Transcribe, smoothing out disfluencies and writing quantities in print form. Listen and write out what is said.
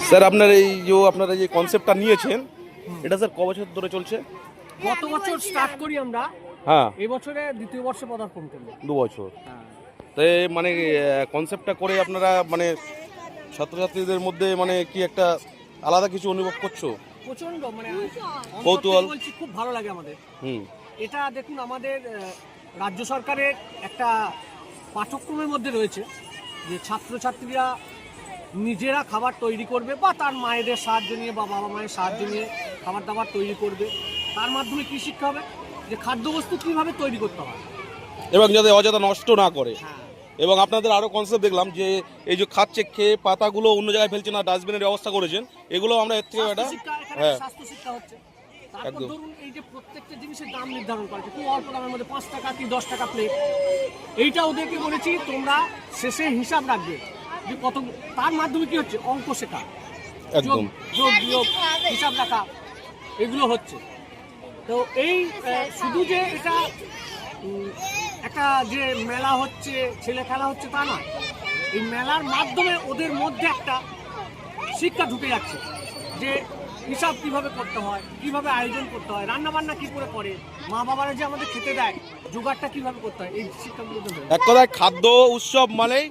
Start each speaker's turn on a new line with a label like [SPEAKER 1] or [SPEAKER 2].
[SPEAKER 1] Sir আপনারা যে কনসেপ্টটা নিয়েছেন এটা স্যার ক বছর ধরে চলছে?
[SPEAKER 2] গত বছর স্টার্ট করি আমরা,
[SPEAKER 1] হ্যাঁ,
[SPEAKER 2] এই বছরে দ্বিতীয় বর্ষে পদার্পণ করলাম।
[SPEAKER 1] 2 বছর।
[SPEAKER 2] হ্যাঁ,
[SPEAKER 1] তাই মানে কনসেপ্টটা করে আপনারা মানে ছাত্রছাত্রীদের মধ্যে মানে কি একটা আলাদা কিছু অনুভব করছো?
[SPEAKER 2] প্রচন্ড মানে
[SPEAKER 1] কৌতূহল।
[SPEAKER 2] বলছি, খুব ভালো লাগে আমাদের।
[SPEAKER 1] হুম।
[SPEAKER 2] এটা দেখুন, আমাদের রাজ্য সরকারের একটা পাঠ্যক্রমের মধ্যে রয়েছে যে ছাত্রছাত্রীরা নিজেরা খাবার তৈরি করবে বা তার মায়েদের সাহায্য নিয়ে বা বাবা মায়ের সাহায্য নিয়ে খাবার দাবার তৈরি করবে। তার মাধ্যমে কী শিক্ষা হবে? যে খাদ্যবস্তু কীভাবে তৈরি করতে হয়
[SPEAKER 1] এবং যাতে অযথা নষ্ট না করে।
[SPEAKER 2] হ্যাঁ,
[SPEAKER 1] এবং আপনাদের আরও কনসেপ্ট দেখলাম যে এই যে খাচ্ছে খেয়ে পাতাগুলো অন্য জায়গায় ফেলছে না, ডাস্টবিনের ব্যবস্থা করেছেন, এগুলো আমরা এর থেকে একটা হ্যাঁ
[SPEAKER 2] স্বাস্থ্য শিক্ষা হচ্ছে। তারপর
[SPEAKER 1] একদম।
[SPEAKER 2] ধরুন, এই যে প্রত্যেকটা জিনিসের দাম নির্ধারণ করেছে খুব অল্প দামের মধ্যে, 5 টাকা কি 10 টাকা প্লেট। এইটা ওদেরকে বলেছি তোমরা শেষে হিসাব রাখবে যে কত। তার মাধ্যমে কি হচ্ছে? অঙ্ক শেখা,
[SPEAKER 1] একদম।
[SPEAKER 2] যোগ বিয়োগ, হিসাব রাখা, এগুলো হচ্ছে। তো এই শুধু যে এটা একটা যে মেলা হচ্ছে, ছেলে খেলা হচ্ছে, তা না। এই মেলার মাধ্যমে ওদের মধ্যে একটা শিক্ষা ঢুকে যাচ্ছে যে হিসাব কিভাবে করতে হয়, কিভাবে আয়োজন করতে হয়, রান্না বান্না কি করে মা বাবারা যে আমাদের খেতে দেয়, জোগাড়টা কিভাবে করতে হয়, এই শিক্ষাগুলো।
[SPEAKER 1] এক কথায় খাদ্য উৎসব মানেই